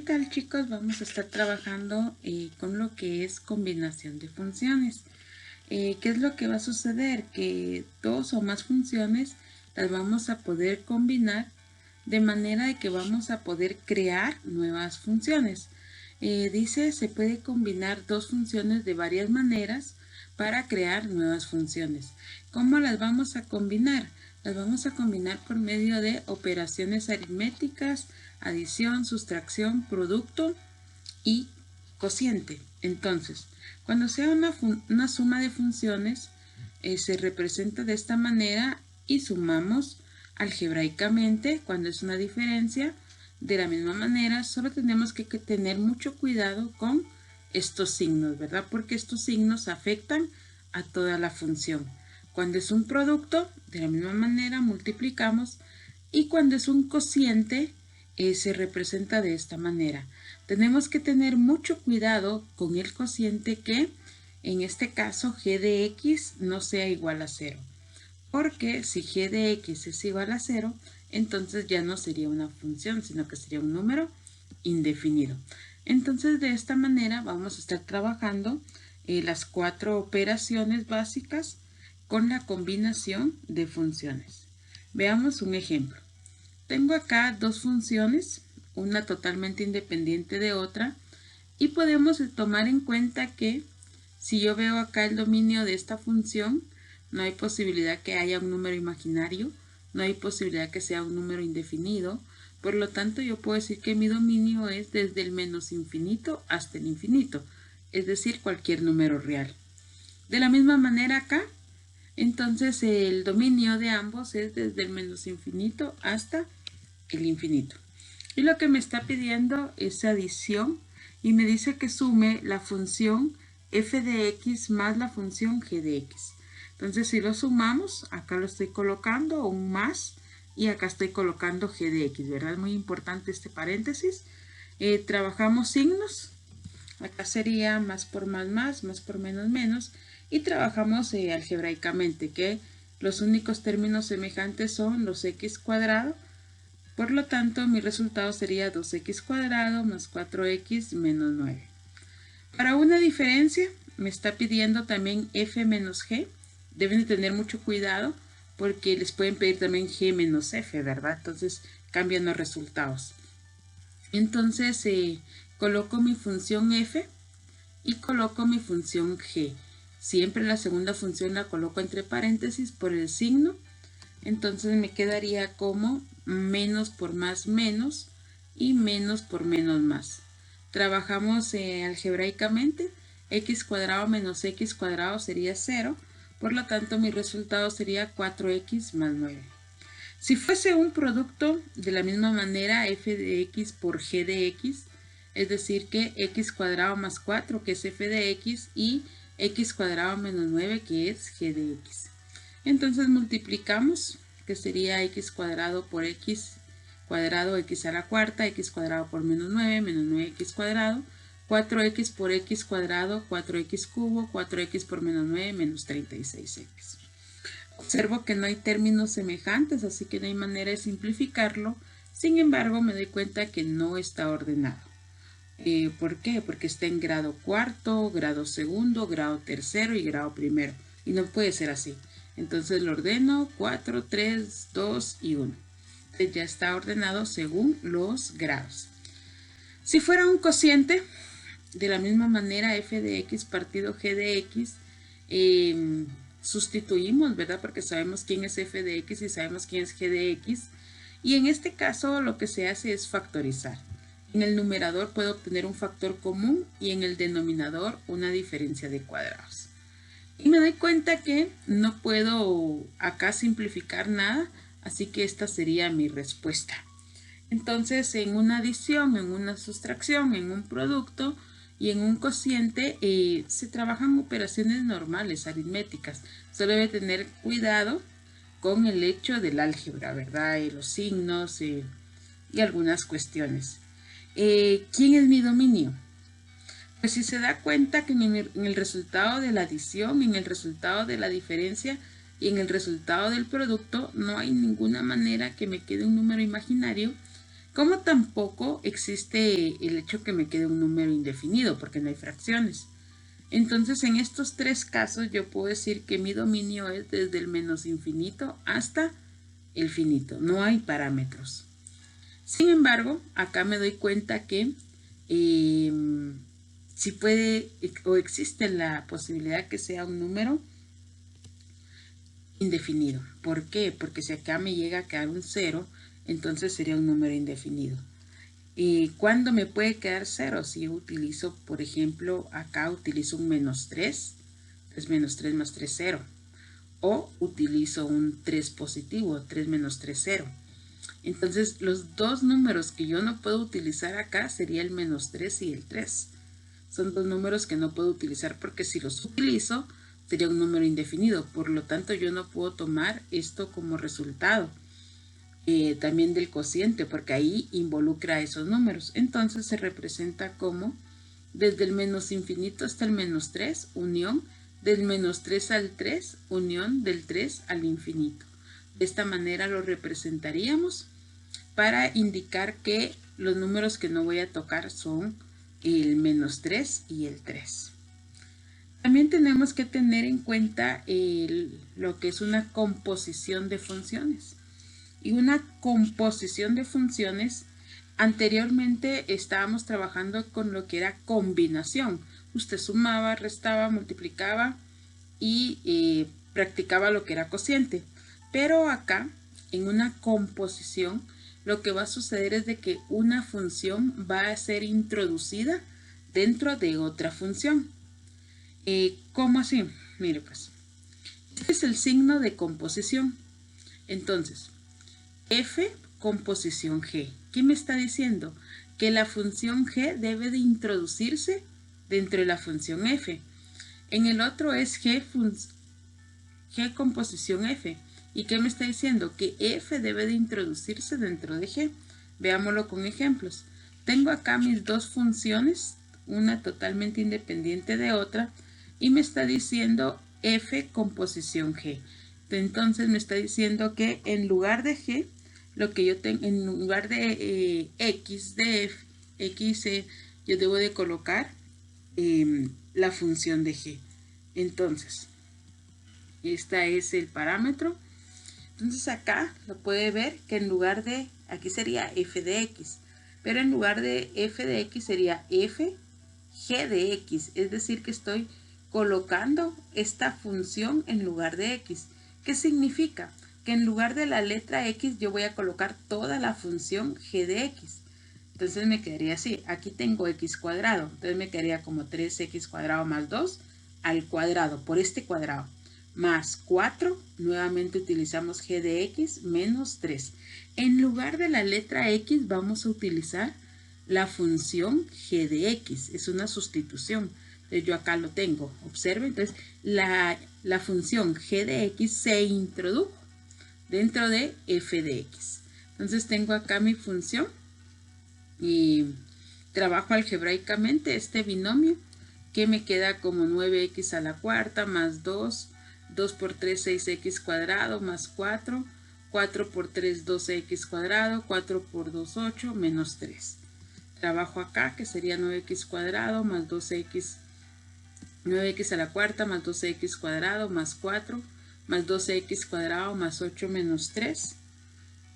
tal, chicos? Vamos a estar trabajando con lo que es combinación de funciones. ¿Qué es lo que va a suceder? Que dos o más funciones las vamos a poder combinar de manera de que vamos a poder crear nuevas funciones. Dice, se puede combinar dos funciones de varias maneras para crear nuevas funciones. ¿Cómo las vamos a combinar? Las vamos a combinar por medio de operaciones aritméticas, adición, sustracción, producto y cociente. Entonces, cuando sea una suma de funciones, se representa de esta manera y sumamos algebraicamente. Cuando es una diferencia, de la misma manera, solo tenemos que tener mucho cuidado con estos signos, ¿verdad? Porque estos signos afectan a toda la función. Cuando es un producto, de la misma manera multiplicamos, y cuando es un cociente, se representa de esta manera. Tenemos que tener mucho cuidado con el cociente que, en este caso, g de x no sea igual a 0. Porque si g de x es igual a 0, entonces ya no sería una función, sino que sería un número indefinido. Entonces, de esta manera vamos a estar trabajando las 4 operaciones básicas con la combinación de funciones. Veamos un ejemplo. Tengo acá dos funciones, una totalmente independiente de otra, y podemos tomar en cuenta que si yo veo acá el dominio de esta función, no hay posibilidad que haya un número imaginario, no hay posibilidad que sea un número indefinido. Por lo tanto, yo puedo decir que mi dominio es desde el menos infinito hasta el infinito, es decir, cualquier número real. De la misma manera acá, entonces el dominio de ambos es desde el menos infinito hasta el infinito. Y lo que me está pidiendo es adición y me dice que sume la función f de x más la función g de x. Entonces, si lo sumamos, acá lo estoy colocando un más y acá estoy colocando g de x, ¿verdad? Es muy importante este paréntesis. Trabajamos signos. Acá sería más por más por menos, y trabajamos algebraicamente, que los únicos términos semejantes son los x cuadrado. Por lo tanto, mi resultado sería 2x cuadrado más 4x menos 9. Para una diferencia, me está pidiendo también f menos g. Deben de tener mucho cuidado porque les pueden pedir también g menos f, ¿verdad? Entonces, cambian los resultados. Entonces, coloco mi función f y coloco mi función g. Siempre la segunda función la coloco entre paréntesis por el signo. Entonces me quedaría como menos por más menos y menos por menos más. Trabajamos algebraicamente. X cuadrado menos x cuadrado sería 0. Por lo tanto, mi resultado sería 4x más 9. Si fuese un producto, de la misma manera, f de x por g de x, es decir que x cuadrado más 4, que es f de x, y x cuadrado menos 9, que es g de x. Entonces multiplicamos, que sería x cuadrado por x cuadrado, x a la cuarta, x cuadrado por menos 9x cuadrado, 4x por x cuadrado, 4x cubo, 4x por menos 9, menos 36x. Observo que no hay términos semejantes, así que no hay manera de simplificarlo. Sin embargo, me doy cuenta que no está ordenado. ¿Por qué? Porque está en grado cuarto, grado segundo, grado tercero y grado primero. Y no puede ser así. Entonces lo ordeno 4, 3, 2 y 1. Entonces ya está ordenado según los grados. Si fuera un cociente, de la misma manera f de x partido g de x, sustituimos, ¿verdad? Porque sabemos quién es f de x y sabemos quién es g de x. Y en este caso lo que se hace es factorizar. En el numerador puedo obtener un factor común y en el denominador una diferencia de cuadrados. Y me doy cuenta que no puedo acá simplificar nada, así que esta sería mi respuesta. Entonces, en una adición, en una sustracción, en un producto y en un cociente, se trabajan operaciones normales, aritméticas. Solo debe tener cuidado con el hecho del álgebra, ¿verdad? Los signos y algunas cuestiones. ¿Quién es mi dominio? Pues si se da cuenta que en el resultado de la adición, en el resultado de la diferencia y en el resultado del producto no hay ninguna manera que me quede un número imaginario, Como tampoco existe el hecho que me quede un número indefinido, porque no hay fracciones. Entonces, en estos tres casos yo puedo decir que mi dominio es desde el menos infinito hasta el finito. No hay parámetros. Sin embargo, acá me doy cuenta que si puede o existe la posibilidad que sea un número indefinido. ¿Por qué? Porque si acá me llega a quedar un 0, entonces sería un número indefinido. ¿Cuándo me puede quedar 0? Si yo utilizo, por ejemplo, acá utilizo un menos 3, entonces menos 3 más 3, 0. O utilizo un 3 positivo, 3 menos 3, 0. Entonces, los dos números que yo no puedo utilizar acá sería el menos 3 y el 3. Son dos números que no puedo utilizar porque si los utilizo sería un número indefinido. Por lo tanto, yo no puedo tomar esto como resultado. También del cociente, porque ahí involucra esos números. Entonces se representa como desde el menos infinito hasta el menos 3, unión del menos 3 al 3, unión del 3 al infinito. De esta manera lo representaríamos para indicar que los números que no voy a tocar son el menos 3 y el 3. También tenemos que tener en cuenta lo que es una composición de funciones. Y una composición de funciones, anteriormente estábamos trabajando con lo que era combinación. Usted sumaba, restaba, multiplicaba y practicaba lo que era cociente. Pero acá, en una composición, lo que va a suceder es de que una función va a ser introducida dentro de otra función. ¿Cómo así? Mire pues, este es el signo de composición. Entonces, f composición g. ¿Qué me está diciendo? Que la función g debe de introducirse dentro de la función f. En el otro es g composición f. ¿Y qué me está diciendo? Que f debe de introducirse dentro de g. Veámoslo con ejemplos. Tengo acá mis dos funciones, una totalmente independiente de otra, y me está diciendo f composición g. Entonces me está diciendo que en lugar de g, lo que yo tengo, en lugar de x de f, x, yo debo de colocar la función de g. Entonces, este es el parámetro. Entonces acá lo puede ver que en lugar de, aquí sería f de x, pero en lugar de f de x sería f g de x, es decir que estoy colocando esta función en lugar de x. ¿Qué significa? Que en lugar de la letra x yo voy a colocar toda la función g de x. Entonces me quedaría así. Aquí tengo x cuadrado. Entonces me quedaría como 3x cuadrado más 2 al cuadrado por este cuadrado. Más 4. Nuevamente utilizamos g de x menos 3. En lugar de la letra x vamos a utilizar la función g de x. Es una sustitución. Entonces yo acá lo tengo. Observen. Entonces la función g de x se introdujo dentro de f de x. Entonces tengo acá mi función y trabajo algebraicamente este binomio que me queda como 9x a la cuarta más 2, 2 por 3, 6x cuadrado más 4, 4 por 3, 12x cuadrado, 4 por 2, 8, menos 3. Trabajo acá que sería 9x cuadrado más 2x, 9x a la cuarta más 12x cuadrado más 4 más 12x cuadrado más 8 menos 3.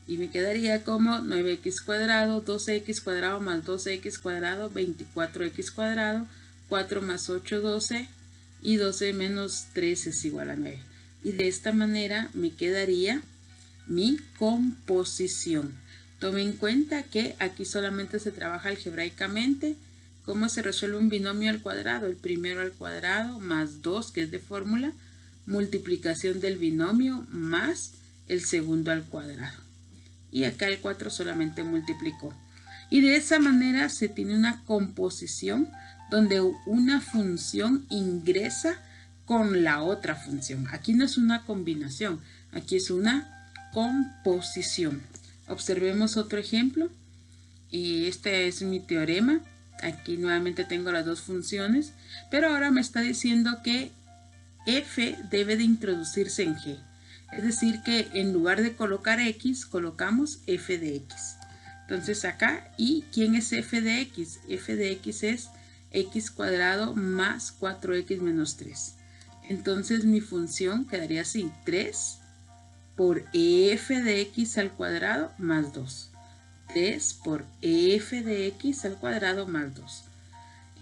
Y me quedaría como 9x cuadrado, 12x cuadrado más 12x cuadrado, 24x cuadrado, 4 más 8, 12. Y 12 menos 3 es igual a 9. Y de esta manera me quedaría mi composición. Tome en cuenta que aquí solamente se trabaja algebraicamente. ¿Cómo se resuelve un binomio al cuadrado? El primero al cuadrado más 2, que es de fórmula, multiplicación del binomio más el segundo al cuadrado. Y acá el 4 solamente multiplicó. Y de esa manera se tiene una composición donde una función ingresa con la otra función. Aquí no es una combinación, aquí es una composición. Observemos otro ejemplo. Y este es mi teorema. Aquí nuevamente tengo las dos funciones, pero ahora me está diciendo que f debe de introducirse en g. Es decir que en lugar de colocar x, colocamos f de x. Entonces acá, ¿y quién es f de x? F de x es x cuadrado más 4x menos 3. Entonces mi función quedaría así, 3 por f de x al cuadrado más 2. 3 por f de x al cuadrado más 2.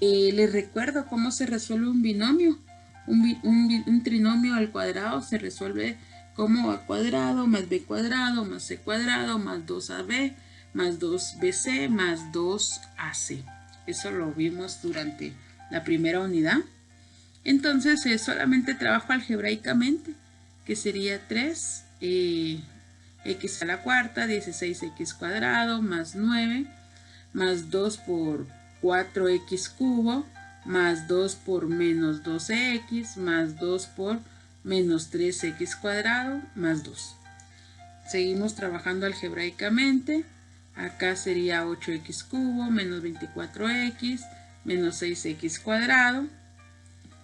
Les recuerdo cómo se resuelve un binomio. Un trinomio al cuadrado se resuelve como a cuadrado más b cuadrado más c cuadrado más 2ab más 2bc más 2ac. Eso lo vimos durante la primera unidad. Entonces solamente trabajo algebraicamente, que sería 3 x a la cuarta, 16x cuadrado más 9 más 2 por 4x cubo más 2 por menos 12x más 2 por menos 3x cuadrado más 2. Seguimos trabajando algebraicamente. Acá sería 8x cubo menos 24x menos 6x cuadrado.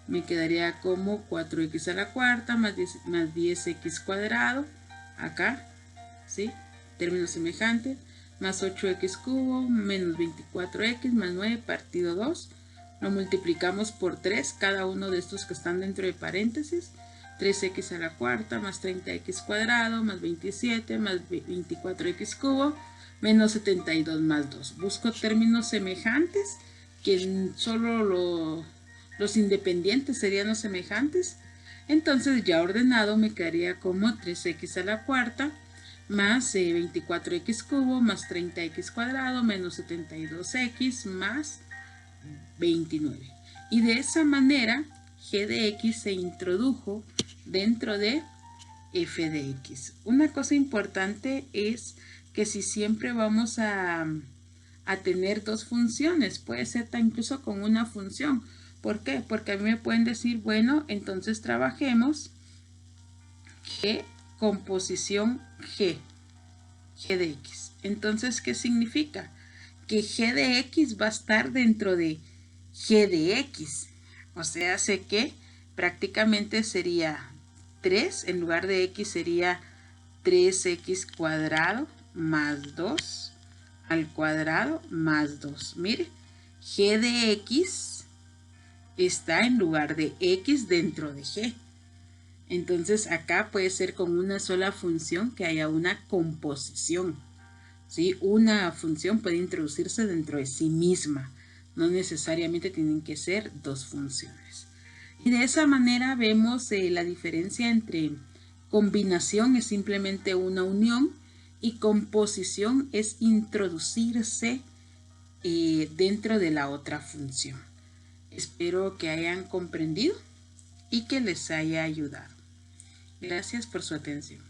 Me quedaría como 4x a la cuarta más 10x cuadrado. Acá, ¿sí? Términos semejantes. Más 8x cubo menos 24x más 9 partido 2. Lo multiplicamos por 3, cada uno de estos que están dentro de paréntesis. 3x a la cuarta más 30x cuadrado más 27 más 24x cubo menos 72 más 2. Busco términos semejantes, que solo los independientes serían los semejantes. Entonces ya ordenado me quedaría como 3x a la cuarta más 24x cubo más 30x cuadrado menos 72x más 29. Y de esa manera g de x se introdujo dentro de f de x. Una cosa importante es que si siempre vamos a tener dos funciones, puede ser incluso con una función. ¿Por qué? Porque a mí me pueden decir, bueno, entonces trabajemos g composición g de x. Entonces, ¿qué significa? Que g de x va a estar dentro de g de x. O sea, sé que prácticamente sería 3, en lugar de x sería 3x cuadrado más 2 al cuadrado más 2. Mire, g de x está en lugar de x dentro de g. Entonces acá puede ser con una sola función que haya una composición, ¿sí? Una función puede introducirse dentro de sí misma. No necesariamente tienen que ser dos funciones. Y de esa manera vemos la diferencia entre combinación es simplemente una unión y composición es introducirse dentro de la otra función. Espero que hayan comprendido y que les haya ayudado. Gracias por su atención.